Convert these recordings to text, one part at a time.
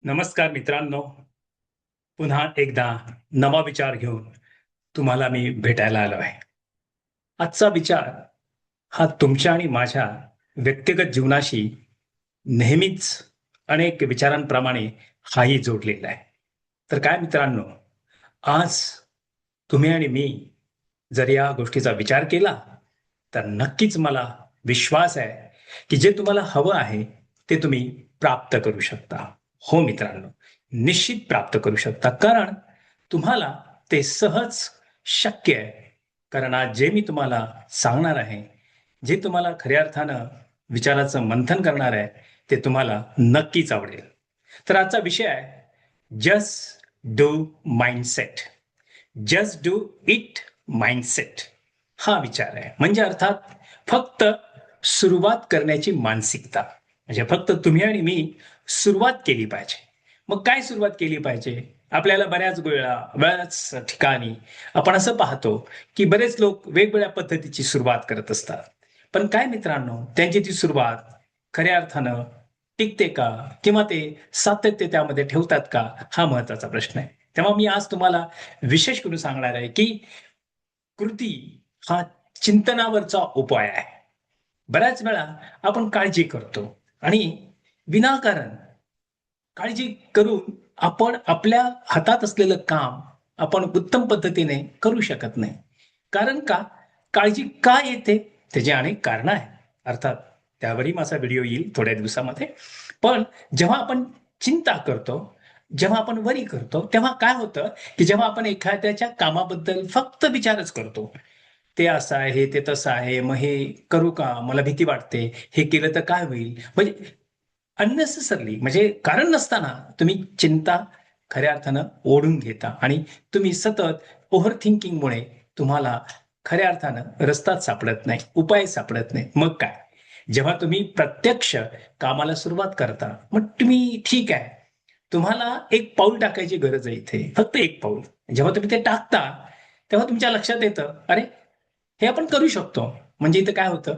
नमस्कार मित्रांनो. पुन्हा एकदा नवा विचार घेऊन तुम्हाला मी भेटायला आलो आहे. आजचा विचार हा तुमच्या आणि माझ्या व्यक्तिगत जीवनाशी नेहमीच अनेक विचारांप्रमाणे हाही जोडलेला आहे. तर काय मित्रांनो, आज तुम्ही आणि मी जर या गोष्टीचा विचार केला, तर नक्कीच मला विश्वास आहे, की जे तुम्हाला हवं आहे, ते तुम्ही प्राप्त करू शकता. हो मित्रांनो, निश्चित प्राप्त करू शकता. कारण तुम्हाला ते सहज शक्य आहे. कारण आज जे मी तुम्हाला सांगणार आहे, जे तुम्हाला खऱ्या अर्थानं विचाराचं मंथन करणार आहे, ते तुम्हाला नक्कीच आवडेल. तर आजचा विषय आहे just do mindset. Just do it mindset हा विचार आहे. म्हणजे अर्थात फक्त सुरुवात करण्याची मानसिकता. म्हणजे फक्त तुम्ही आणि मी सुरुवात केली पाहिजे. मग काय सुरुवात केली पाहिजे? आपल्याला बऱ्याच ठिकाणी आपण असं पाहतो, की बरेच लोक वेगवेगळ्या पद्धतीची सुरुवात करत असतात. पण काय मित्रांनो, त्यांची ती सुरुवात खऱ्या अर्थानं टिकते का? किंवा ते सातत्य त्यामध्ये ठेवतात का? हा महत्वाचा प्रश्न आहे. तेव्हा मी आज तुम्हाला विशेष करून सांगणार आहे, की कृती हा चिंतनावरचा उपाय आहे. बऱ्याच वेळा आपण काळजी करतो आणि विनाकारण काळजी करून आपण आपल्या हातात असलेलं काम आपण उत्तम पद्धतीने करू शकत नाही. कारण का? काळजी का येते? त्याची अनेक कारणं आहेत. अर्थात त्यावरही माझा व्हिडिओ येईल थोड्या दिवसामध्ये. पण जेव्हा आपण चिंता करतो, जेव्हा आपण वरी करतो, तेव्हा काय होतं, की जेव्हा आपण एखाद्याच्या कामाबद्दल फक्त विचारच करतो. ते असं आहे, ते तसं आहे, मग हे करू का? मला भीती वाटते. हे केलं तर काय होईल? म्हणजे अननेसेसरली म्हणजे कारण नसताना तुम्ही चिंता खऱ्या अर्थानं ओढून घेता आणि तुम्ही सतत ओव्हर थिंकिंगमुळे तुम्हाला खऱ्या अर्थानं रस्ताच सापडत नाही, उपाय सापडत नाही. मग काय? जेव्हा तुम्ही प्रत्यक्ष कामाला सुरुवात करता, मग तुम्ही ठीक आहे. तुम्हाला एक पाऊल टाकायची गरज आहे इथे. फक्त एक पाऊल. जेव्हा तुम्ही ते टाकता, तेव्हा तुमच्या लक्षात येतं, अरे हे आपण करू शकतो. म्हणजे इथं काय होतं,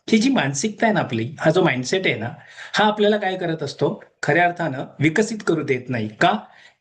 ही जी मानसिकता आहे ना आपली, हा जो माइंडसेट आहे ना, हा आपल्याला काय करत असतो, खऱ्या अर्थानं विकसित करू देत नाही. का?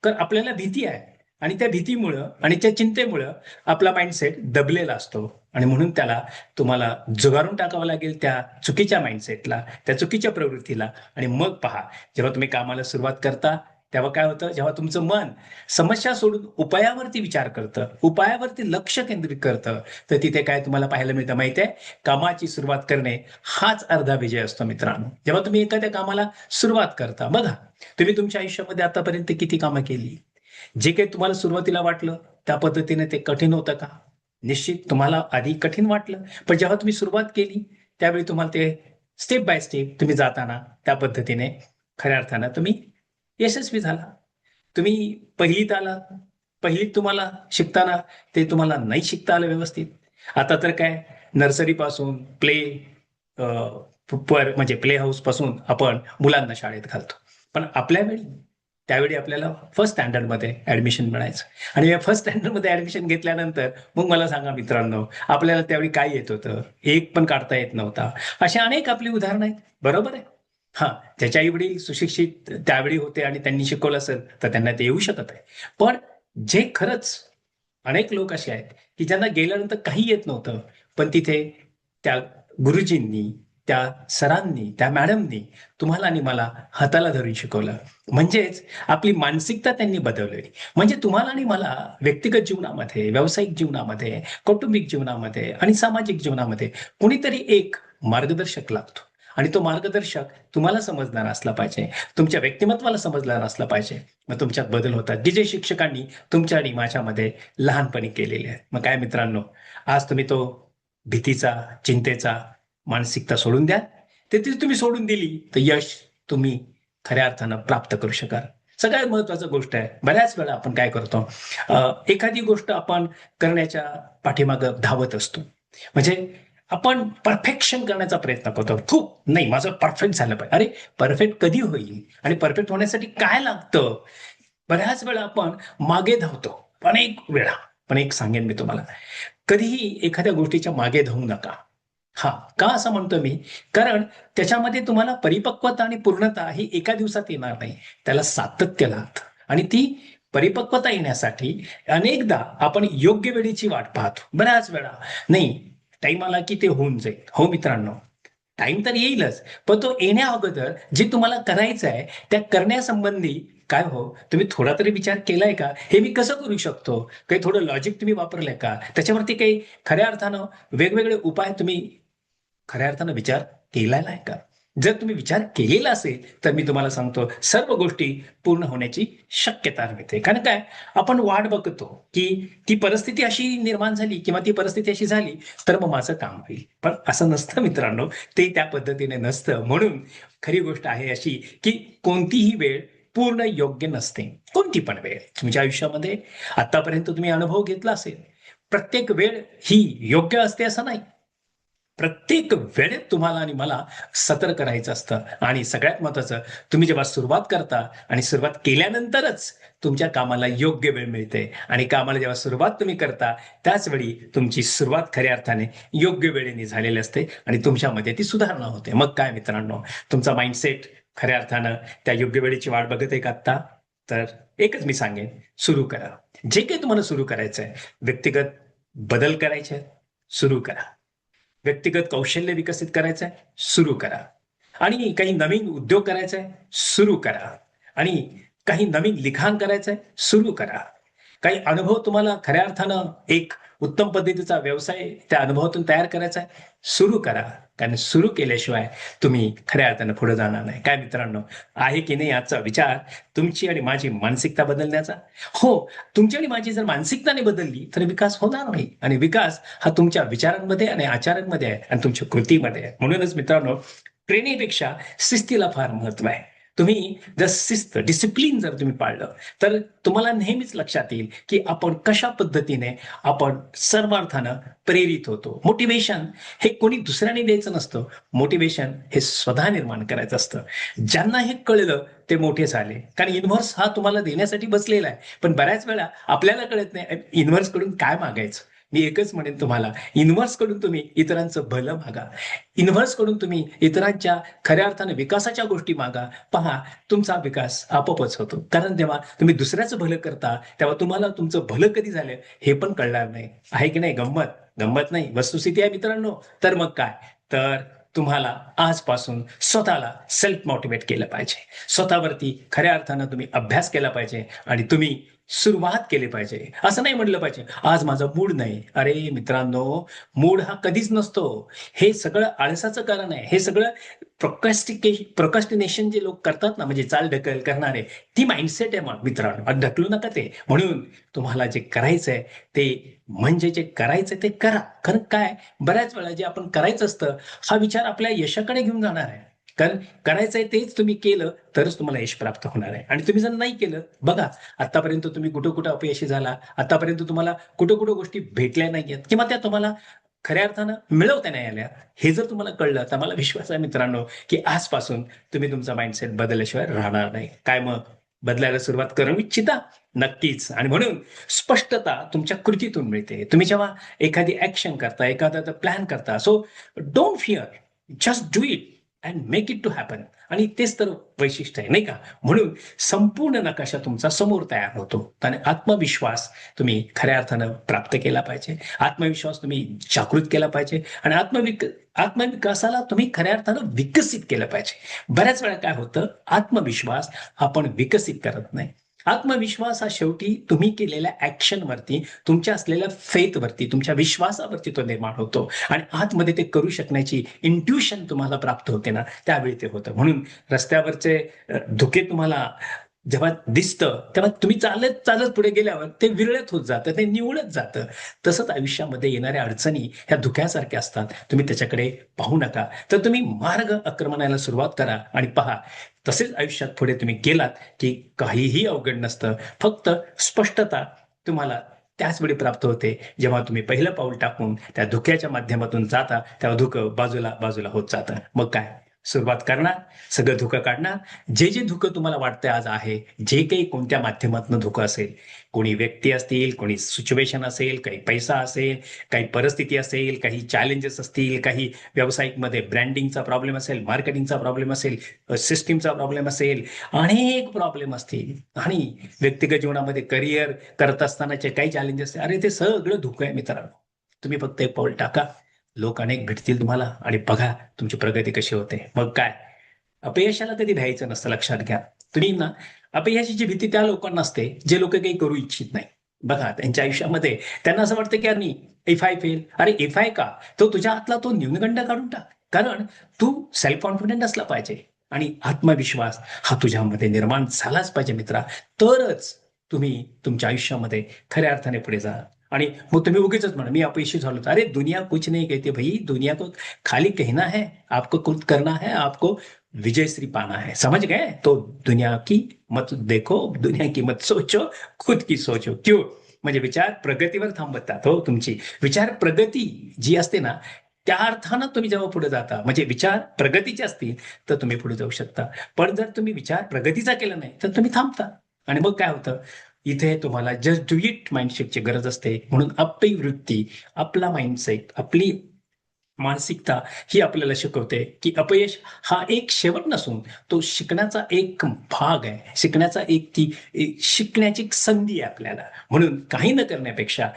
तर आपल्याला भीती आहे आणि त्या भीतीमुळं आणि त्या चिंतेमुळं आपला माइंडसेट दबलेला असतो आणि म्हणून त्याला तुम्हाला झुगारून टाकावं लागेल त्या चुकीच्या माइंडसेटला, त्या चुकीच्या प्रवृत्तीला आणि मग पहा, जेव्हा तुम्ही कामाला सुरुवात करता, तेव्हा काय होतं, जेव्हा तुमचं मन समस्या सोडून उपायावरती विचार करतं, उपायावरती लक्ष केंद्रित करतं, तर तिथे काय तुम्हाला पाहायला मिळतं माहिती आहे? कामाची सुरुवात करणे हाच अर्धा विजय असतो मित्रांनो. जेव्हा तुम्ही एखाद्या कामाला सुरुवात करता, बघा तुम्ही तुमच्या आयुष्यामध्ये आतापर्यंत किती कामं केली. जे काही तुम्हाला सुरुवातीला वाटलं त्या पद्धतीने ते कठीण होतं का? निश्चित तुम्हाला आधी कठीण वाटलं, पण जेव्हा तुम्ही सुरुवात केली त्यावेळी तुम्हाला ते स्टेप बाय स्टेप तुम्ही जाताना त्या पद्धतीने खऱ्या अर्थानं तुम्ही यशस्वी झाला. तुम्ही पहिलीत आलात. पहिलीत तुम्हाला शिकताना ते तुम्हाला नाही शिकता आलं व्यवस्थित. आता तर काय नर्सरीपासून प्ले अ, म्हणजे प्ले हाऊसपासून आपण मुलांना शाळेत घालतो. पण आपल्या वेळी त्यावेळी आपल्याला फर्स्ट स्टँडर्डमध्ये ॲडमिशन मिळायचं आणि या फर्स्ट स्टँडर्डमध्ये ॲडमिशन घेतल्यानंतर मग मला सांगा मित्रांनो, आपल्याला त्यावेळी काय येत होतं? एक पण काढता येत नव्हता. अशी अनेक आपली उदाहरणं आहेत. बरोबर आहे? हां, ज्याचे आई-वडील सुशिक्षित त्यावेळी होते आणि त्यांनी शिकवलं असेल, तर त्यांना ते येऊ शकत आहे. पण जे खरंच अनेक लोक असे आहेत, की ज्यांना गेल्यानंतर काही येत नव्हतं, पण तिथे त्या गुरुजींनी, त्या सरांनी, त्या मॅडमनी तुम्हाला आणि मला हाताला धरून शिकवलं. म्हणजेच आपली मानसिकता त्यांनी बदलली. म्हणजे तुम्हाला आणि मला व्यक्तिगत जीवनामध्ये, व्यावसायिक जीवनामध्ये, कौटुंबिक जीवनामध्ये आणि सामाजिक जीवनामध्ये कुणीतरी एक मार्गदर्शक लागतो आणि तो मार्गदर्शक तुम्हाला समजणारा असला पाहिजे, तुमच्या व्यक्तिमत्त्वाला समजणारा असला पाहिजे. मग तुमच्यात बदल होतात, की जे शिक्षकांनी तुमच्या आणि माझ्यामध्ये लहानपणी केलेले आहे. मग काय मित्रांनो, आज तुम्ही तो भीतीचा, चिंतेचा मानसिकता सोडून द्या. ते ती तुम्ही सोडून दिली, तर यश तुम्ही खऱ्या अर्थानं प्राप्त करू शकाल. सगळ्यात महत्त्वाची गोष्ट आहे, बऱ्याच वेळा आपण काय करतो, एखादी गोष्ट आपण करण्याच्या पाठीमागं धावत असतो. म्हणजे आपण परफेक्शन करण्याचा प्रयत्न करतो. खूप नाही, माझं परफेक्ट झालं पाहिजे. अरे, परफेक्ट कधी होईल आणि परफेक्ट होण्यासाठी काय लागतं? बऱ्याच वेळा आपण मागे धावतो. अनेक वेळा. पण एक सांगेन मी तुम्हाला, कधीही एखाद्या गोष्टीच्या मागे धावू नका. हा, का असं म्हणतो मी? कारण त्याच्यामध्ये तुम्हाला परिपक्वता आणि पूर्णता ही एका दिवसात येणार नाही. त्याला सातत्य लागतं आणि ती परिपक्वता येण्यासाठी अनेकदा आपण योग्य वेळेची वाट पाहतो. बऱ्याच वेळा नाही, टाइम आला की ते होऊन जाईल. हो मित्रांनो, टाइम तर येईलच, पण तो येण्या अगोदर जे तुम्हाला करायचं आहे त्या करण्यासंबंधी काय हो, तुम्ही थोडा तरी विचार केलाय का? हे मी कसं करू शकतो? काही थोडं लॉजिक तुम्ही वापरलंय का? त्याच्यावरती काही खऱ्या अर्थानं वेगवेगळे उपाय तुम्ही खऱ्या अर्थानं विचार केलेला आहे का? जर तुम्ही विचार केलेला असेल तर मी तुम्हाला सांगतो सर्व गोष्टी पूर्ण होण्याची शक्यता मिळते. कारण काय, आपण वाट बघतो की ती परिस्थिती अशी निर्माण झाली किंवा ती परिस्थिती अशी झाली तर मग माझं काम होईल. पण असं नसतं मित्रांनो, ते त्या पद्धतीने नसतं. म्हणून खरी गोष्ट आहे अशी की कोणतीही वेळ पूर्ण योग्य नसते. कोणती पण वेळ तुमच्या आयुष्यामध्ये आतापर्यंत तुम्ही अनुभव घेतला असेल, प्रत्येक वेळ ही योग्य असते असं नाही. प्रत्येक वेळेत तुम्हाला आणि मला सतर्क राहायचं असतं. आणि सगळ्यात महत्वाचं, तुम्ही जेव्हा सुरुवात करता आणि सुरुवात केल्यानंतरच तुमच्या कामाला योग्य वेळ मिळते आणि कामाला जेव्हा सुरुवात तुम्ही करता त्याच वेळी तुमची सुरुवात खऱ्या अर्थाने योग्य वेळेने झालेली असते आणि तुमच्यामध्ये ती सुधारणा होते. मग काय मित्रांनो, तुमचा माइंडसेट खऱ्या अर्थानं त्या योग्य वेळेची वाट बघत आहे का आत्ता? तर एकच मी सांगेन, सुरू करा. जे काही तुम्हाला सुरू करायचं आहे, व्यक्तिगत बदल करायचे आहेत, सुरू करा. व्यक्तिगत कौशल्य विकसित करायचं आहे, सुरू करा. आणि काही नवीन उद्योग करायचा आहे, सुरू करा. आणि काही नवीन लिखाण करायचं आहे, सुरू करा. काही अनुभव तुम्हाला खऱ्या अर्थानं एक उत्तम पद्धतीचा व्यवसाय त्या अनुभवातून तयार करायचा आहे, सुरू करा. कारण सुरू केल्याशिवाय तुम्ही खऱ्या अर्थानं पुढे जाणार नाही. काय मित्रांनो, आहे की नाही आजचा विचार तुमची आणि माझी मानसिकता बदलण्याचा? हो, तुमची आणि माझी जर मानसिकता नाही बदलली तर विकास होणार नाही. आणि विकास हा तुमच्या विचारांमध्ये आणि आचारांमध्ये आहे आणि तुमच्या कृतीमध्ये आहे. म्हणूनच मित्रांनो, ट्रेनिंगपेक्षा शिस्तीला फार महत्व आहे. तुम्ही जर शिस्त, डिसिप्लिन जर तुम्ही पाळलं तर तुम्हाला नेहमीच लक्षात येईल की आपण कशा पद्धतीने आपण सर्वार्थानं प्रेरित होतो. मोटिवेशन हे कोणी दुसऱ्याने द्यायचं नसतं. मोटिवेशन हे स्वतः निर्माण करायचं असतं. ज्यांना हे कळलं ते मोठे झाले. कारण युनिव्हर्स हा तुम्हाला देण्यासाठी बसलेला आहे. पण बऱ्याच वेळा आपल्याला कळत नाही युनिव्हर्स कडून काय मागायचं. मी एकच म्हणेन तुम्हाला, युनिव्हर्स कडून तुम्ही इतरांचं भलं मागा. युनिव्हर्स कडून तुम्ही इतरांच्या खऱ्या अर्थाने विकासाच्या गोष्टी मागा. पहा, तुमचा विकास आपोआपच होतो. कारण जेव्हा तुम्ही दुसऱ्याचं भलं करता तेव्हा तुम्हाला तुमचं भलं कधी झालं हे पण कळणार नाही. आहे की नाही गंमत? गंमत नाही, वस्तुस्थिती आहे मित्रांनो. तर मग काय, तर तुम्हाला आजपासून स्वतःला सेल्फ मोटिवेट केलं पाहिजे. स्वतःवरती खऱ्या अर्थानं तुम्ही अभ्यास केला पाहिजे आणि तुम्ही सुरुवात केली पाहिजे. असं नाही म्हटलं पाहिजे आज माझा मूड नाही. अरे मित्रांनो, मूड हा कधीच नसतो. हे सगळं आळसाचं कारण आहे. हे सगळं प्रोकास्टिनेशन जे लोक करतात ना, म्हणजे चालढकल करणारे, ती माइंडसेट आहे मग मित्रांनो. आणि ढकलू नका ते. म्हणून तुम्हाला जे करायचंय ते म्हणजे जे करायचंय ते करा. कारण काय, बऱ्याच वेळा जे आपण करायचं असतं हा विचार आपल्या यशाकडे घेऊन जाणार आहे. कारण करायचंय तेच तुम्ही केलं तरच तुम्हाला यश प्राप्त होणार आहे. आणि तुम्ही जर नाही केलं, बघा आतापर्यंत तुम्ही कुठं कुठं अपयशी झाला, आतापर्यंत तुम्हाला कुठं कुठं गोष्टी भेटल्या नाहीयेत किंवा त्या तुम्हाला खऱ्या अर्थानं मिळवता नाही आल्या. हे जर तुम्हाला कळलं तर मला विश्वास आहे मित्रांनो की आजपासून तुम्ही तुमचा माइंडसेट बदलल्याशिवाय राहणार नाही. काय मग, बदलायला सुरुवात करू इच्छिता? नक्कीच. आणि म्हणून स्पष्टता तुमच्या कृतीतून मिळते. तुम्ही जेव्हा एखादी ऍक्शन करता, एखादा प्लॅन करता, so don't fear, just do it and make it to happen. आणि तेच तर वैशिष्ट्य आहे नाही का? म्हणून संपूर्ण नकाशा तुमचा समोर तयार होतो. आणि आत्मविश्वास तुम्ही खऱ्या अर्थानं प्राप्त केला पाहिजे. आत्मविश्वास तुम्ही जागृत केला पाहिजे आणि आत्मविकासाला तुम्ही खऱ्या अर्थानं विकसित केलं पाहिजे. बऱ्याच वेळा काय होतं, आत्मविश्वास आपण विकसित करत नाही. आत्मविश्वास हा शेवटी तुम्ही केलेल्या ऍक्शनवरती, तुमच्या असलेल्या फेथवरती, तुमच्या विश्वासावरती तो निर्माण होतो आणि आतमध्ये ते करू शकण्याची इंट्युशन तुम्हाला प्राप्त होते ना, त्यावेळी ते होतं. म्हणून रस्त्यावरचे धुके तुम्हाला जेव्हा दिसतं तेव्हा तुम्ही चालत चालत पुढे गेल्यावर ते विरळत होत जातं, ते निवळत जातं. तसंच आयुष्यामध्ये येणाऱ्या अडचणी ह्या धुक्यासारख्या असतात. तुम्ही त्याच्याकडे पाहू नका, तर तुम्ही मार्ग आक्रमणाला सुरुवात करा आणि पहा, तसेच आयुष्यात पुढे तुम्ही गेलात की काहीही अवघड नसतं. फक्त स्पष्टता तुम्हाला त्याच वेळी प्राप्त होते जेव्हा तुम्ही पहिलं पाऊल टाकून त्या धुक्याच्या माध्यमातून जाता, तेव्हा धुकं बाजूला बाजूला होत जातं. मग काय, सुरुवात करणार, सगळं धुकं काढणार. जे जे धुकं तुम्हाला वाटतं आज आहे, जे काही कोणत्या माध्यमातून धुकं असेल, कोणी व्यक्ती असतील, कोणी सिच्युएशन असेल, काही पैसा असेल, काही परिस्थिती असेल, काही चॅलेंजेस असतील, काही व्यावसायिकमध्ये ब्रँडिंगचा प्रॉब्लेम असेल, मार्केटिंगचा प्रॉब्लेम असेल, सिस्टीमचा प्रॉब्लेम असेल, अनेक प्रॉब्लेम असतील आणि व्यक्तिगत जीवनामध्ये करिअर करत असतानाचे काही चॅलेंजेस असतील. अरे ते सगळं धोका आहे मित्रांनो. तुम्ही फक्त एक पाऊल टाका, लोक अनेक भेटतील तुम्हाला आणि बघा तुमची प्रगती कशी होते. मग काय, अपयशाला कधी भ्यायचं नसतं, लक्षात घ्या. तुम्ही ना, अपयशाची भीती त्या लोकांना असते जे लोक काही करू इच्छित नाही. बघा त्यांच्या आयुष्यामध्ये त्यांना असं वाटतं की अरे इफ आय फेल, अरे इफ आय का, तो तुझ्या हातला तो न्यूनगंड काढून टाक. कारण तू सेल्फ कॉन्फिडंट असला पाहिजे आणि आत्मविश्वास हा तुझ्यामध्ये निर्माण झालाच पाहिजे मित्रा. तरच तुम्ही तुमच्या आयुष्यामध्ये खऱ्या अर्थाने पुढे जा. आणि मग तुम्ही उगीच म्हणा मी अपयशी झालो. अरे दुनिया कुछ नहीं कहती भाई, दुनिया को खाली कहना है, आपको कुछ करना है, आपको विजयश्री पाना है. समझ गए? तो दुनिया की मत देखो, दुनिया की मत सोचो, खुद की सोचो. क्यों? म्हणजे विचार प्रगतीवर थांबतात हो. तुमची विचार प्रगती जी असते ना, त्या अर्थानं तुम्ही जेव्हा पुढे जाता, म्हणजे विचार प्रगतीचे असतील तर तुम्ही पुढे जाऊ शकता. पण जर तुम्ही विचार प्रगतीचा केला नाही तर तुम्ही थांबता. आणि मग काय होतं, इथे तुम्हाला जस्ट डू इट माइंडसेटची गरज असते. म्हणून आपली वृत्ती, आपला माइंडसेट, आपली मानसिकता ही आपल्याला शिकवते की अपयश हा एक शेवट नसून तो शिकण्याचा एक भाग आहे. शिकण्याचा शिकण्याची एक संधी आहे आपल्याला. म्हणून काही न करण्यापेक्षा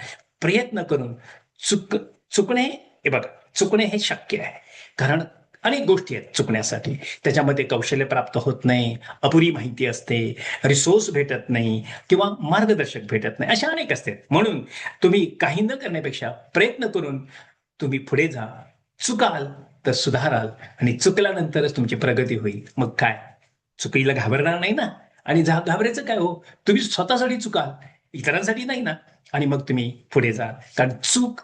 प्रयत्न करून चुकणे, हे बघा, चुकणे हे शक्य आहे. कारण अनेक गोष्टी आहेत चुकण्यासाठी. त्याच्यामध्ये कौशल्य प्राप्त होत नाही, अपुरी माहिती असते, रिसोर्स भेटत नाही किंवा मार्गदर्शक भेटत नाही, अशा अनेक असतात. म्हणून तुम्ही काही न करण्यापेक्षा प्रयत्न करून तुम्ही पुढे जा. चुकाल तर सुधाराल आणि चुकल्यानंतरच तुमची प्रगती होईल. मग काय, चुकीला घाबरणार नाही ना. आणि घाबरायचं काय हो, तुम्ही स्वतःसाठी चुकाल, इतरांसाठी नाही ना. आणि मग तुम्ही पुढे जा. कारण चूक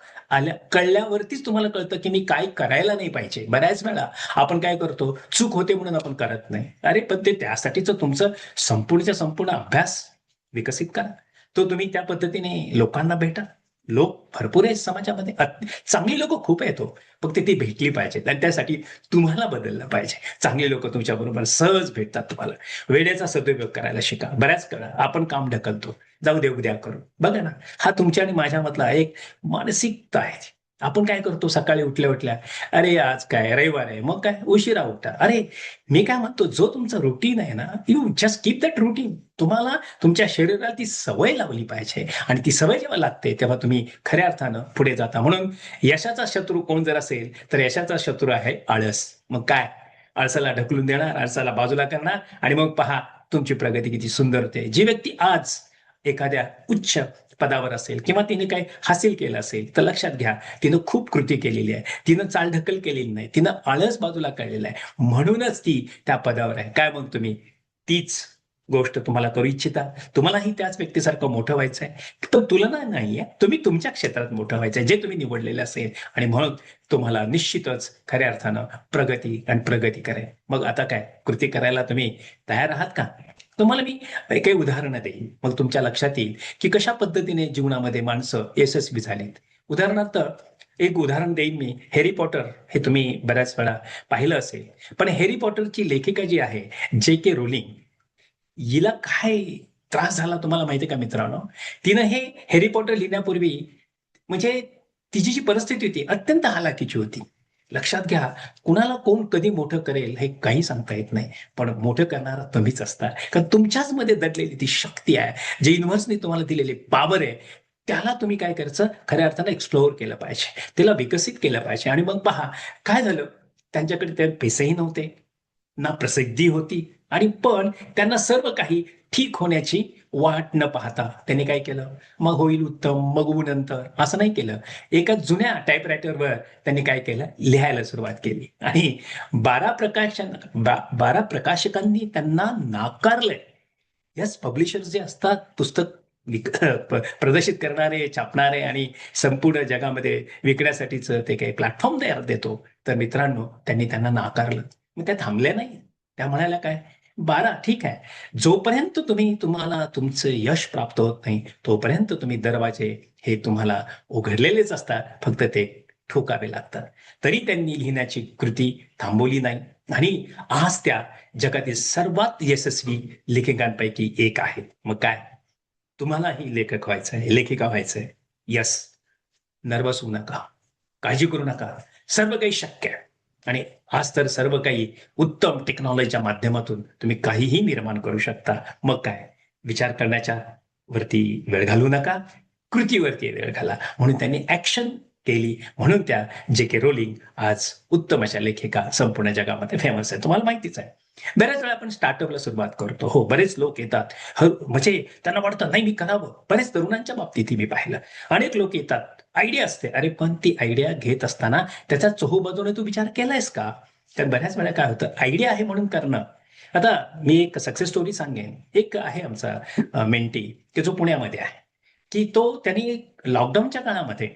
कळल्यावरतीच तुम्हाला कळतं की मी काय करायला नाही पाहिजे. बऱ्याच वेळा आपण काय करतो, चूक होते म्हणून आपण करत नाही. अरे पण ते त्यासाठीच तुमचं संपूर्णच्या संपूर्ण अभ्यास विकसित करा. तो तुम्ही त्या पद्धतीने लोकांना भेटा. लोक भरपूर आहेत समाजामध्ये, चांगली लोक खूप आहेत हो. फक्त ती भेटली पाहिजेत आणि त्यासाठी तुम्हाला बदललं पाहिजे. चांगली लोक तुमच्या बरोबर सहज भेटतात तुम्हाला. वेळेचा सदुपयोग करायला शिका. बऱ्याच वेळा आपण काम ढकलतो, जाऊ दे उद्या करू. बघा ना, हा तुमच्या आणि माझ्यामधला एक मानसिकता आहे. आपण काय करतो, सकाळी उठल्या उठल्या अरे आज काय रविवार आहे, मग काय उशिरा उठा. अरे मी काय म्हणतो, जो तुमचा रुटीन आहे ना, you just keep that routine. तुम्हाला तुमच्या शरीराला ती सवय लावली पाहिजे आणि ती सवय जेव्हा लागते तेव्हा तुम्ही खऱ्या अर्थानं पुढे जाता. म्हणून यशाचा शत्रू कोण जर असेल तर यशाचा शत्रू आहे आळस. मग काय, आळसाला ढकलून देणार, आळसाला बाजूला करणार आणि मग पहा तुमची प्रगती किती सुंदर होते. जी व्यक्ती आज एखाद्या उच्च पदावर असेल किंवा तिने काही हासिल केलं असेल तर लक्षात घ्या, तिनं खूप कृती केलेली आहे, तिनं चालढकल केलेली नाही, तिनं आळस बाजूला काढलेला आहे, म्हणूनच ती त्या पदावर आहे. काय मग तुम्ही तीच गोष्ट तुम्हाला करू इच्छिता, तुम्हालाही त्याच व्यक्तीसारखं मोठं व्हायचं आहे, तर तुलना नाहीये, तुम्ही तुमच्या क्षेत्रात मोठं व्हायचंय जे तुम्ही निवडलेलं असेल. आणि म्हणून तुम्हाला निश्चितच खऱ्या अर्थानं प्रगती आणि प्रगती करेल. मग आता काय, कृती करायला तुम्ही तयार आहात का? तुम्हाला मी काही उदाहरणं देईन, मग तुमच्या लक्षात येईल की कशा पद्धतीने जीवनामध्ये माणसं यशस्वी झालीत. उदाहरणार्थ एक उदाहरण देईन मी. हॅरी पॉटर हे तुम्ही बऱ्याच वेळा पाहिलं असेल. पण हॅरी पॉटरची लेखिका जी आहे J.K. रोलिंग, हिला काय त्रास झाला तुम्हाला माहिती आहे का मित्रांनो? तिनं हे हॅरी पॉटर लिहिण्यापूर्वी, म्हणजे तिची जी परिस्थिती होती अत्यंत हालाकीची होती. लक्षात घ्या, कुणाला कोण कधी मोठं करेल हे काही सांगता येत नाही. पण मोठं करणारा तुम्हीच असता. कारण तुमच्याच मध्ये दडलेली ती शक्ती आहे, जे युनिव्हर्सने तुम्हाला दिलेली पॉवर आहे, त्याला तुम्ही काय करायचं, खऱ्या अर्थानं एक्सप्लोअर केलं पाहिजे, त्याला विकसित केलं पाहिजे. आणि मग पहा काय झालं, त्यांच्याकडे ते पैसेही नव्हते, ना प्रसिद्धी होती, आणि पण त्यांना सर्व काही ठीक होण्याची वाट न पाहता त्यांनी काय केलं, मग होईल उत्तम मग होऊ नंतर, असं नाही केलं. एका जुन्या टाईपरायटरवर त्यांनी काय केलं, लिहायला सुरुवात केली. आणि 12 प्रकाशकांनी त्यांना नाकारलंय. यस, पब्लिशर्स जे असतात, पुस्तक प्रदर्शित करणारे, छापणारे आणि संपूर्ण जगामध्ये विकण्यासाठीच ते काही प्लॅटफॉर्म तयार देतो, तर मित्रांनो त्यांनी त्यांना नाकारलं. मग त्या थांबल्या नाही. त्या म्हणाल्या काय, 12 ठीक आहे, जोपर्यंत तुम्हाला तुमचं यश प्राप्त होत नाही तोपर्यंत तुम्ही दरवाजे हे तुम्हाला उघडलेलेच असतात, फक्त ते ठोकावे लागतात. तरी त्यांनी लिहिण्याची कृती थांबवली नाही आणि आज त्या जगातील सर्वात यशस्वी लेखकांपैकी एक आहेत. मग काय, तुम्हालाही लेखक व्हायचंय, लेखिका व्हायचंय? यस, नर्वस होऊ नका, काळजी करू नका, सर्व काही शक्य आहे. आणि आज तर सर्व काही उत्तम टेक्नॉलॉजीच्या माध्यमातून तुम्ही काहीही निर्माण करू शकता. मग काय, विचार करण्याच्या वरती वेळ घालवू नका, कृतीवरती वेळ घाला. म्हणून त्यांनी ऍक्शन केली, म्हणून त्या जे के रोलिंग आज उत्तम अशा लेखिका संपूर्ण जगामध्ये फेमस आहे. तुम्हाला माहितीच आहे. बऱ्याच वेळा आपण स्टार्टअपला सुरुवात करतो. हो, बरेच लोक येतात, म्हणजे त्यांना वाटतं नाही मी करावं. बऱ्याच तरुणांच्या बाबतीत मी पाहिलं, अनेक लोक येतात, आयडिया असते, अरे पण ती आयडिया घेत असताना त्याचा चहूबाजूने तू विचार केलायस का? तर बऱ्याच वेळा काय होतं, आयडिया आहे म्हणून करणं. आता मी एक सक्सेस स्टोरी सांगेन. एक आहे आमचा मेंटी, की जो पुण्यामध्ये आहे, की त्यांनी लॉकडाऊनच्या काळामध्ये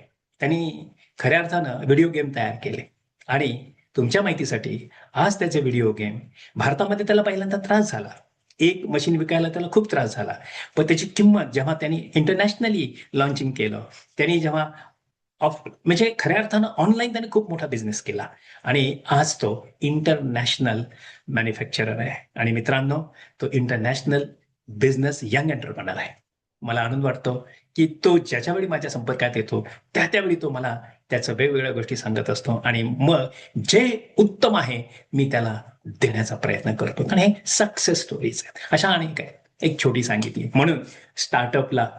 त्यांनी खऱ्या अर्थानं व्हिडिओ गेम तयार केले. आणि तुमच्या माहितीसाठी आज त्याचे व्हिडिओ गेम भारतामध्ये त्याला पहिल्यांदा त्रास झाला. एक मशीन विकायला त्याला खूप त्रास झाला. पण त्याची किंमत जेव्हा त्यांनी इंटरनॅशनली लॉन्चिंग केलं, त्यांनी जेव्हा म्हणजे खऱ्या अर्थानं ऑनलाईन त्याने खूप मोठा बिझनेस केला आणि आज तो इंटरनॅशनल मॅन्युफॅक्चरर आहे. आणि मित्रांनो, तो इंटरनॅशनल बिझनेस यंग एंटरप्रेनर आहे. मला आनंद वाटतो की तो ज्याच्या वेळी माझ्या संपर्कात येतो त्यावेळी तो मला त्याचं वेगवेगळ्या गोष्टी सांगत असतो आणि मग जे उत्तम आहे मी त्याला देण्याचा प्रयत्न करतो. आणि हे सक्सेस स्टोरीज आहेत, अशा अनेक आहेत. एक छोटी सांगितली. म्हणून स्टार्टअपला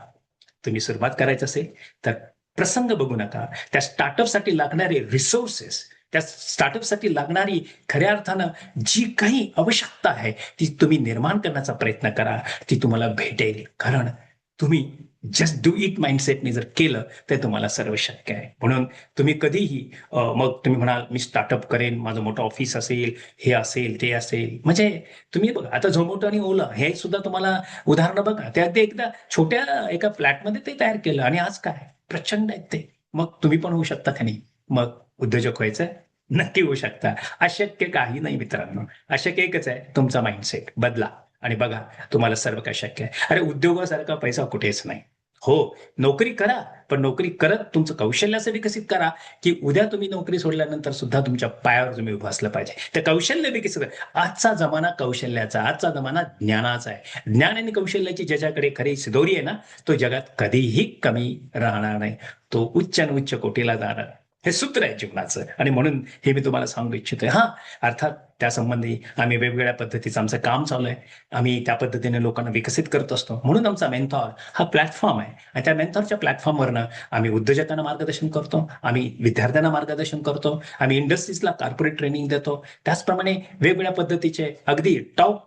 तुम्ही सुरुवात करायचं असेल तर प्रसंग बघू नका, त्या स्टार्टअपसाठी लागणारे रिसोर्सेस, त्या स्टार्टअपसाठी लागणारी खऱ्या अर्थानं जी काही आवश्यकता आहे ती तुम्ही निर्माण करण्याचा प्रयत्न करा. ती तुम्हाला भेटेल. कारण तुम्ही जस्ट डू इट माइंडसेटने जर केलं तर तुम्हाला सर्व शक्य आहे. म्हणून तुम्ही कधीही मग तुम्ही म्हणाल मी स्टार्टअप करेन, माझं मोठं ऑफिस असेल, हे असेल, ते असेल. म्हणजे तुम्ही बघा आता झोमॅटो आणि ओला हे सुद्धा तुम्हाला उदाहरणं बघा. त्या ते एकदा छोट्या एका फ्लॅटमध्ये ते तयार केलं आणि आज काय प्रचंड आहेत ते. मग तुम्ही पण होऊ शकता त्यांनी. मग उद्योजक व्हायचं नक्की होऊ शकता. अशक्य काही नाही मित्रांनो. अशक्य एकच आहे, तुमचा माइंडसेट बदला आणि बघा तुम्हाला सर्व काही शक्य आहे. अरे उद्योगासारखा पैसा कुठेच नाही. हो, नोकरी करा, पण नोकरी करत तुमचं कौशल्य असं विकसित करा की उद्या तुम्ही नोकरी सोडल्यानंतर सुद्धा तुमच्या पायावर तुम्ही उभं असलं पाहिजे. ते कौशल्य विकसित करा. आजचा जमाना कौशल्याचा, आजचा जमाना ज्ञानाचा आहे. ज्ञान आणि कौशल्याची ज्याच्याकडे खरी सिदोरी आहे ना, तो जगात कधीही कमी राहणार नाही. तो उच्च आणि उच्च कोटीला जाणार. हे सूत्र आहे जीवनाचं आणि म्हणून हे मी तुम्हाला सांगू इच्छितोय. हा, अर्थात त्यासंबंधी आम्ही वेगवेगळ्या पद्धतीचं आमचं काम चालू आहे. आम्ही त्या पद्धतीने लोकांना विकसित करत असतो. म्हणून आमचा मेंथॉर हा प्लॅटफॉर्म आहे आणि त्या मेंथॉरच्या प्लॅटफॉर्मवरनं आम्ही उद्योजकांना मार्गदर्शन करतो, आम्ही विद्यार्थ्यांना मार्गदर्शन करतो, आम्ही इंडस्ट्रीजला कॉर्पोरेट ट्रेनिंग देतो. त्याचप्रमाणे वेगवेगळ्या पद्धतीचे अगदी टॉप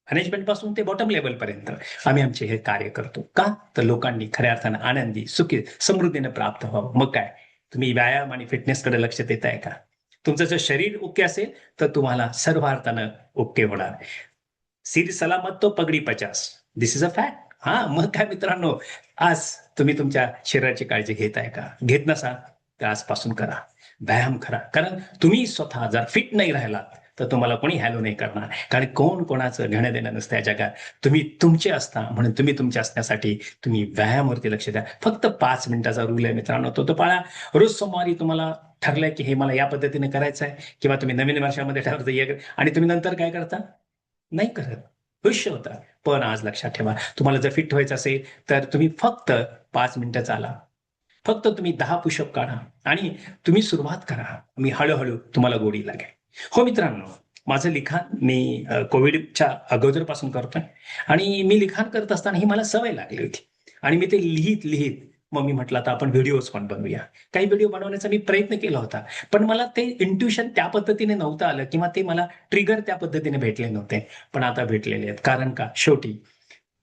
मॅनेजमेंट पासून ते बॉटम लेवल पर्यंत आम्ही आमचे हे कार्य करतो. का तर लोकांनी खऱ्या अर्थानं आनंदी, सुखी, समृद्धीने प्राप्त व्हावं. मग काय, तुम्ही व्यायाम आणि फिटनेसकडे लक्ष देताय का? तुमचं जर शरीर ओके असेल तर तुम्हाला सर्व अर्थानं ओके होणार. सिर सलामत तो पगडी 50. दिस इज अ फॅक्ट. हा, मग काय मित्रांनो, आज तुम्ही तुमच्या शरीराची काळजी घेताय का? घेत नसाल तर आजपासून करा, व्यायाम करा. कारण तुम्ही स्वतः जर फिट नाही राहिलात तर तुम्हाला कोणी हॅलो नाही करणार. कारण कोण कोणाचं घेणं देणं नसतं या जगात. तुम्ही तुमचे असता म्हणून तुम्ही तुमचे असण्यासाठी तुम्ही व्यायामावरती लक्ष द्या. फक्त 5 मिनिटाचा रूल आहे मित्रांनो, तो पाळा. रोज सोमवारी तुम्हाला ठरलंय की हे मला या पद्धतीने करायचं आहे किंवा तुम्ही नवीन वर्षामध्ये ठरवतं आणि तुम्ही नंतर काय करता? नाही करत. खुश होता. पण आज लक्षात ठेवा, तुम्हाला जर फिट व्हायचं असेल तर तुम्ही फक्त 5 मिनिटं चाला. फक्त तुम्ही 10 पुशअप काढा आणि तुम्ही सुरुवात करा. मी हळूहळू तुम्हाला गोडी लागेल. हो मित्रांनो, माझं लिखाण मी कोविडच्या अगोदरपासून करतोय आणि मी लिखाण करत असताना ही मला सवय लागली होती आणि मी ते लिहित लिहित मग मी म्हटलं आता आपण व्हिडिओज पण बनवूया. काही व्हिडिओ बनवण्याचा मी प्रयत्न केला होता, पण मला ते इंट्युशन त्या पद्धतीने नव्हतं आलं किंवा ते मला ट्रिगर त्या पद्धतीने भेटले नव्हते. पण आता भेटलेले आहेत. कारण का, शेवटी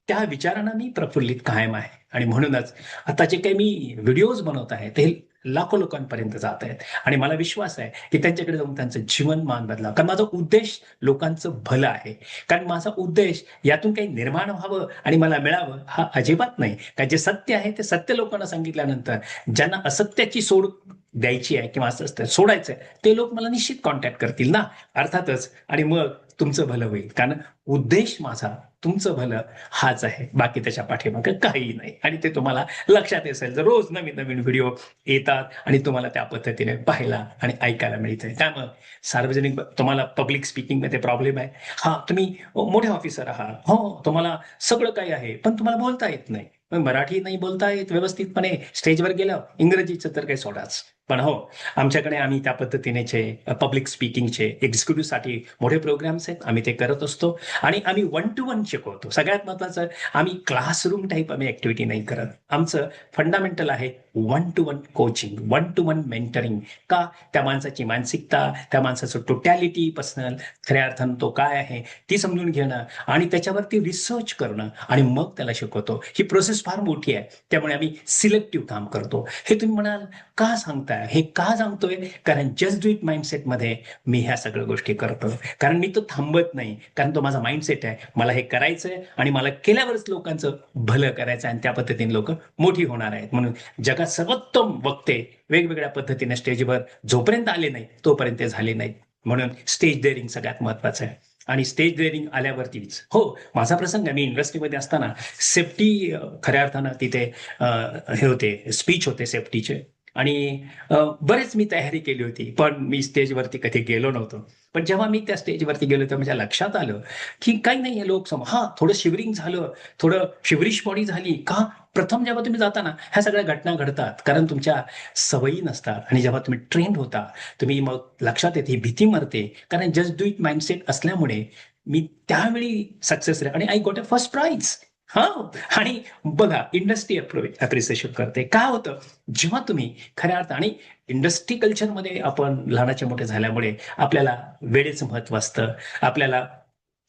त्या विचारांना मी प्रफुल्लित कायम आहे आणि म्हणूनच आता जे काही मी व्हिडिओज बनवत आहे ते लाखो लोकांपर्यंत जात आहेत आणि मला विश्वास आहे की त्यांच्याकडे जाऊन त्यांचं जीवनमान बदलावं. कारण माझा उद्देश लोकांचं भलं आहे. कारण माझा उद्देश यातून काही निर्माण व्हावं आणि मला मिळावं हा अजिबात नाही. कारण जे सत्य आहे ते सत्य लोकांना सांगितल्यानंतर ज्यांना असत्याची सोड द्यायची आहे किंवा असं सोडायचं आहे ते लोक मला निश्चित कॉन्टॅक्ट करतील ना, अर्थातच. आणि मग तुमचं भलं होईल. कारण उद्देश माझा तुमचं भलं हाच आहे. बाकी त्याच्या पाठीमागे काहीही नाही. आणि ते तुम्हाला लक्षात असेल जर रोज नवीन नवीन व्हिडिओ येतात आणि तुम्हाला त्या पद्धतीने पाहायला आणि ऐकायला मिळतंय. त्यामुळे सार्वजनिक तुम्हाला पब्लिक स्पीकिंगमध्ये प्रॉब्लेम आहे. हां, तुम्ही मोठे ऑफिसर आहात. हो, तुम्हाला सगळं काही आहे, पण तुम्हाला बोलता येत नाही. मग मराठी नाही बोलता येत व्यवस्थितपणे स्टेजवर गेल्यावर, इंग्रजीचं तर काही सोडाच. पण हो, आमच्याकडे आम्ही त्या पद्धतीनेचे पब्लिक स्पीकिंगचे एक्झिक्युटिव्हसाठी मोठे प्रोग्राम्स आहेत. आम्ही ते करत असतो आणि आम्ही वन टू वन शिकवतो. सगळ्यात महत्त्वाचं आम्ही क्लासरूम टाईप आम्ही ॲक्टिव्हिटी नाही करत. आमचं फंडामेंटल आहे one two one coaching, one two one mentoring. का? त्या माणसाची मानसिकता, त्या माणसाचं टोटॅलिटी पर्सनल, खऱ्या अर्थानं तो काय आहे ती समजून घेणं आणि त्याच्यावरती रिसर्च करणं आणि मग त्याला शिकवतो. ही प्रोसेस फार मोठी आहे. त्यामुळे आम्ही सिलेक्टिव्ह काम करतो. हे तुम्ही म्हणाल का सांगताय? हे का सांगतोय? कारण जस्ट डू इट माइंडसेटमध्ये मी ह्या सगळ्या गोष्टी करतो. कारण मी तो थांबत नाही. कारण तो माझा माइंडसेट आहे. मला हे करायचंय आणि मला केल्यावरच लोकांचं भलं करायचं आणि त्या पद्धतीने लोक मोठी होणार आहेत. म्हणून जगात सर्वोत्तम वक्ते वेगवेगळ्या पद्धतीने स्टेजवर जोपर्यंत आले नाही तोपर्यंत ते झाले नाहीत. म्हणून स्टेज डेअरिंग सगळ्यात महत्वाचं आहे. आणि स्टेज डेअरिंग आल्यावरतीच हो, माझा प्रसंग आहे. मी इंडस्ट्रीमध्ये असताना सेफ्टी खऱ्या अर्थानं तिथे हे होते, स्पीच होते सेफ्टीचे आणि बरेच मी तयारी केली होती. पण मी स्टेजवरती कधी गेलो नव्हतो. पण जेव्हा मी त्या स्टेजवरती गेलो तर माझ्या लक्षात आलं, की काही नाही हे लोक हां, थोडं शिवरिंग झालं, थोडं शिवरिश बॉडी झाली. का? प्रथम जेव्हा तुम्ही जाता ना, ह्या सगळ्या घटना घडतात. कारण तुमच्या सवयी नसतात आणि जेव्हा तुम्ही ट्रेंड होता, तुम्ही मग लक्षात येते, भीती मरते. कारण जस्ट डू इट माइंडसेट असल्यामुळे मी त्यावेळी सक्सेस आणि I got a first prize. हां, आणि बघा इंडस्ट्री अप्रिसिएशन करते. काय होतं, जेव्हा तुम्ही खऱ्या अर्थ आणि इंडस्ट्री कल्चरमध्ये आपण लहानाचे मोठे झाल्यामुळे आपल्याला वेळेचं महत्व असतं. आपल्याला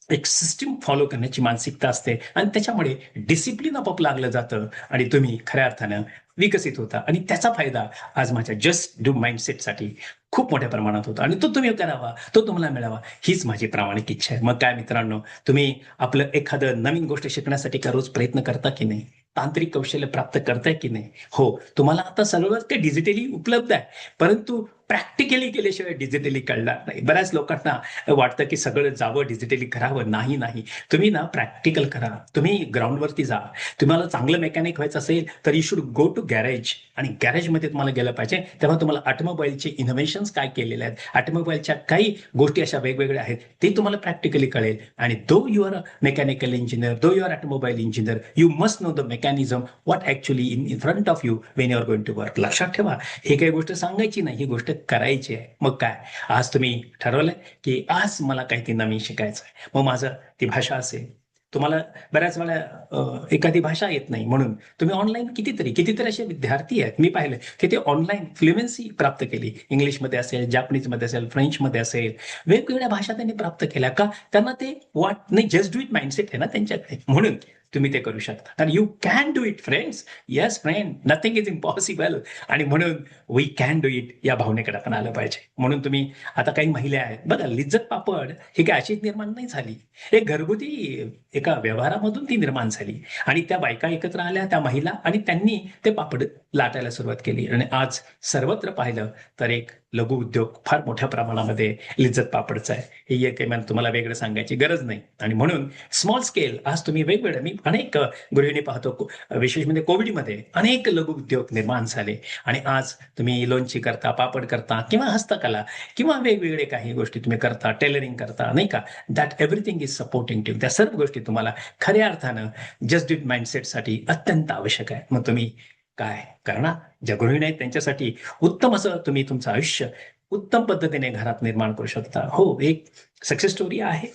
एक सिस्टीम फॉलो करण्याची मानसिकता असते आणि त्याच्यामुळे डिसिप्लिन आपोआप लागलं जातं आणि तुम्ही खऱ्या अर्थानं विकसित होता आणि त्याचा फायदा आज माझ्या जस्ट डू माइंडसेटसाठी खूप मोठ्या प्रमाणात होता आणि तो तुम्ही करावा, तो तुम्हाला मिळावा हीच माझी प्रामाणिक इच्छा आहे. मग काय मित्रांनो, तुम्ही आपलं एखादं नवीन गोष्ट शिकण्यासाठी का रोज प्रयत्न करता की नाही? तांत्रिक कौशल्य प्राप्त करताय की नाही? हो, तुम्हाला आता सर्व ते डिजिटली उपलब्ध आहे. परंतु प्रॅक्टिकली केल्याशिवाय डिजिटली कळणार नाही. बऱ्याच लोकांना वाटतं की सगळं जावं डिजिटली करावं. नाही, नाही. तुम्ही ना प्रॅक्टिकल करा. तुम्ही ग्राउंडवरती जा. तुम्हाला चांगलं मेकॅनिक व्हायचं असेल तर you should go to garage आणि गॅरेजमध्ये तुम्हाला गेलं पाहिजे. तेव्हा तुम्हाला ऑटोमोबाईलचे इनोव्हेशन्स काय केलेले आहेत, ऑटोमोबाईलच्या काही गोष्टी अशा वेगवेगळ्या आहेत, ते तुम्हाला प्रॅक्टिकली कळेल. आणि though you are a mechanical engineer, though you are automobile engineer, you must know the mechanism what actually in front of you when you are going to work. लक्षात ठेवा, ही काही गोष्ट सांगायची नाही, ही गोष्ट करायची आहे. मग काय, आज तुम्ही ठरवलंय की आज मला काहीतरी नवीन शिकायचं आहे. मग माझं ती भाषा असेल. तुम्हाला बऱ्याच वेळा एखादी भाषा येत नाही म्हणून तुम्ही ऑनलाईन कितीतरी असे विद्यार्थी आहेत मी पाहिले की ते ऑनलाईन फ्लुएन्सी प्राप्त केली. इंग्लिशमध्ये असेल, जापनीजमध्ये असेल, फ्रेंचमध्ये असेल, वेगवेगळ्या भाषा त्यांनी प्राप्त केल्या. का? त्यांना ते नाही, जस्ट डू इट माइंडसेट आहे ना त्यांच्याकडे, म्हणून तुम्ही ते करू शकता. कारण you can do it friends. Yes friend, nothing is impossible. आणि म्हणून वी कॅन डू इट या भावनेकडे आपण आलं पाहिजे. म्हणून तुम्ही आता काही महिला आहेत बघा, लिज्जत पापड ही काय अशीच निर्माण नाही झाली. एक घरगुती एका व्यवहारामधून ती निर्माण झाली आणि त्या बायका एकत्र आल्या, त्या महिला, आणि त्यांनी ते पापड लाटायला सुरुवात केली. आणि आज सर्वत्र पाहिलं तर एक लघु उद्योग फार मोठ्या प्रमाणामध्ये लिज्जत पापडचा आहे. हे एक तुम्हाला वेगळं सांगायची गरज नाही. आणि म्हणून स्मॉल स्केल आज तुम्ही वेगवेगळं, मी अनेक गृहिणी पाहतो, विशेष म्हणजे कोविडमध्ये अनेक लघु उद्योग निर्माण झाले आणि आज तुम्ही लोणची करता, पापड करता किंवा हस्तकला किंवा वेगवेगळे काही गोष्टी तुम्ही करता, टेलरिंग करता, नाही का? That everything is supporting too. त्या सर्व गोष्टी तुम्हाला खऱ्या अर्थानं जस्ट डू इट माइंडसेटसाठी अत्यंत आवश्यक आहे. मग तुम्ही काय करणार? ज्या गृहिणी आहेत त्यांच्यासाठी उत्तम असं तुम्ही तुमचं आयुष्य उत्तम पद्धतीने घरात निर्माण करू शकता. हो, एक सक्सेस स्टोरी आहे.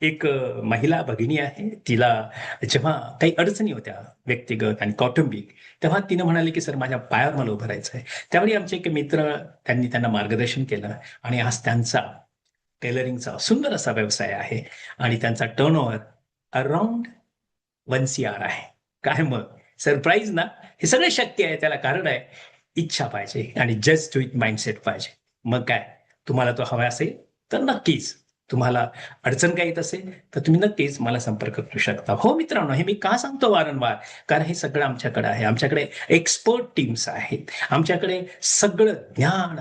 एक महिला भगिनी आहे. तिला जेव्हा काही अडचणी होत्या व्यक्तिगत आणि कौटुंबिक, तेव्हा तिने म्हणाली की सर माझ्या पायावर मला उभं राहायचं आहे. त्यावेळी आमचे एक मित्र, त्यांनी त्यांना मार्गदर्शन केलं आणि आज त्यांचा टेलरिंगचा सुंदर असा व्यवसाय आहे आणि त्यांचा टर्नओव्हर अराउंड 1 CR आहे. काय मग सरप्राईज ना? हे सगळं शक्य आहे. त्याला कारण आहे इच्छा पाहिजे आणि जस्ट डू इट माइंडसेट पाहिजे. मग काय, तुम्हाला तो हवा असेल तर नक्कीच, तुम्हाला अडचण काही येत असेल तर तुम्ही नक्कीच मला संपर्क करू शकता. हो मित्रांनो, हे मी का सांगतो वारंवार? कारण हे सगळं आमच्याकडे आहे. आमच्याकडे एक्सपर्ट टीम्स आहेत. आमच्याकडे सगळं ज्ञान,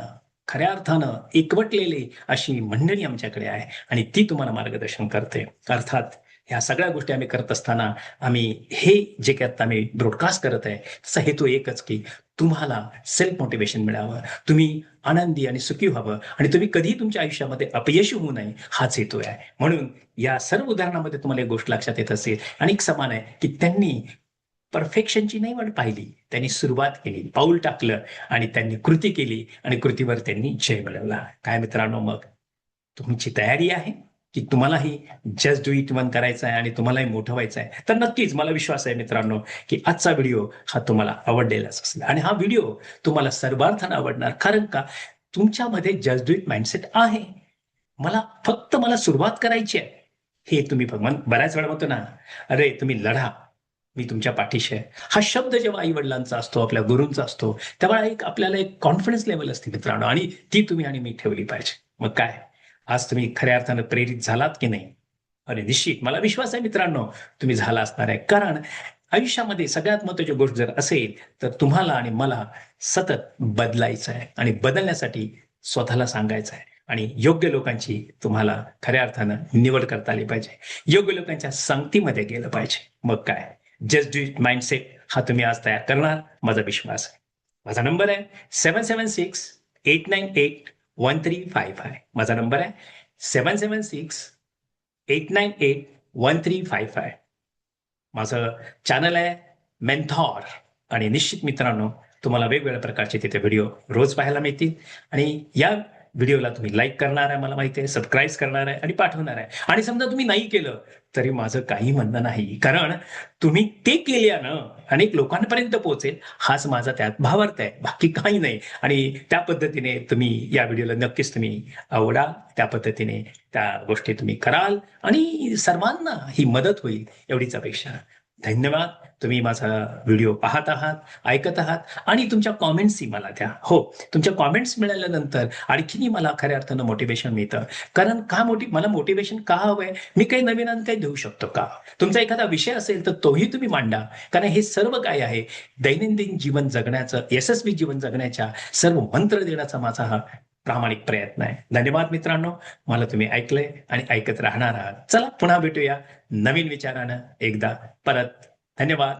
खऱ्या अर्थानं एकवटलेली अशी मंडळी आमच्याकडे आहे आणि ती तुम्हाला मार्गदर्शन करते. अर्थात ह्या सगळ्या गोष्टी आम्ही करत असताना आम्ही हे जे काही आता आम्ही ब्रॉडकास्ट करत आहे त्याचा हेतू एकच की तुम्हाला सेल्फ मोटिवेशन मिळावं, तुम्ही आनंदी आणि सुखी व्हावं आणि तुम्ही कधीही तुमच्या आयुष्यामध्ये अपयशी होऊ नये हाच हेतू आहे. म्हणून या सर्व उदाहरणामध्ये तुम्हाला एक गोष्ट लक्षात येत असेल आणि एक समान आहे की त्यांनी परफेक्शनची नाही वाट पाहिली, त्यांनी सुरुवात केली, पाऊल टाकलं आणि त्यांनी कृती केली आणि कृतीवर त्यांनी जय मिळवला. काय मित्रांनो, मग तुमची तयारी आहे की तुम्हालाही जस्ट डू इट वन करायचं आहे आणि तुम्हालाही मोठं व्हायचं आहे? तर नक्कीच मला विश्वास आहे मित्रांनो की आजचा व्हिडिओ हा तुम्हाला आवडलेलाच असेल आणि हा व्हिडिओ तुम्हाला सर्वार्थानं आवडणार, कारण का तुमच्यामध्ये जस्ट डू इट माइंडसेट आहे. मला सुरुवात करायची आहे हे तुम्ही बऱ्याच वेळा म्हणतो ना, अरे तुम्ही लढा, मी तुमच्या पाठीशी आहे. हा शब्द जेव्हा आई वडिलांचा असतो, आपल्या गुरूंचा असतो, तेव्हा आपल्याला एक कॉन्फिडन्स लेवल असते मित्रांनो आणि ती तुम्ही आणि मी ठेवली पाहिजे. मग काय, आज तुम्ही खऱ्या अर्थानं प्रेरित झालात की नाही? अरे निश्चित मला विश्वास आहे मित्रांनो, तुम्ही झाला असणार आहे. कारण आयुष्यामध्ये सगळ्यात महत्त्वाची गोष्ट जर असेल तर तुम्हाला आणि मला सतत बदलायचं आहे आणि बदलण्यासाठी स्वतःला सांगायचं आहे आणि योग्य लोकांची तुम्हाला खऱ्या अर्थानं निवड करता आली पाहिजे. योग्य लोकांच्या संगतीमध्ये गेलं पाहिजे. मग काय, जस्ट डू इट माइंडसेट हा तुम्ही आज तयार करणार, माझा विश्वास आहे. माझा नंबर आहे 776-898-1355. माझा नंबर आहे 776-898-1355. माझं चॅनल आहे मेंथॉर आणि निश्चित मित्रांनो तुम्हाला वेगवेगळ्या प्रकारचे तिथे व्हिडिओ रोज पाहायला मिळतील आणि या व्हिडिओला तुम्ही लाईक करणार आहे, मला माहिती आहे, सबस्क्राईब करणार आहे आणि पाठवणार आहे. आणि समजा तुम्ही नाही केलं तरी माझं काही म्हणणं नाही, कारण तुम्ही ते केल्यानं अनेक लोकांपर्यंत पोहोचेल हाच माझा त्यात भावार्थ आहे, बाकी काही नाही. आणि त्या पद्धतीने तुम्ही या व्हिडिओला नक्कीच तुम्ही आवडाल, त्या पद्धतीने त्या गोष्टी तुम्ही कराल आणि सर्वांना ही मदत होईल एवढीच अपेक्षा. धन्यवाद. तुम्ही माझा व्हिडिओ पाहत आहात, ऐकत आहात आणि तुमच्या कॉमेंट्सही मला द्या. हो, तुमच्या कॉमेंट्स मिळाल्यानंतर आणखीनही मला खऱ्या अर्थानं मोटिवेशन मिळतं. कारण मला मोटिवेशन का हवंय? मी काही नवीन आणि काही देऊ शकतो का? तुमचा एखादा विषय असेल तर तोही तुम्ही मांडा. कारण हे सर्व काय आहे, दैनंदिन जीवन जगण्याचं, यशस्वी जीवन जगण्याच्या सर्व मंत्र देण्याचा माझा हा प्रामाणिक प्रयत्न आहे. धन्यवाद मित्रांनो, मला तुम्ही ऐकलंय आणि ऐकत राहणार आहात. चला पुन्हा भेटूया नवीन विचारानं एकदा परत. धन्यवाद.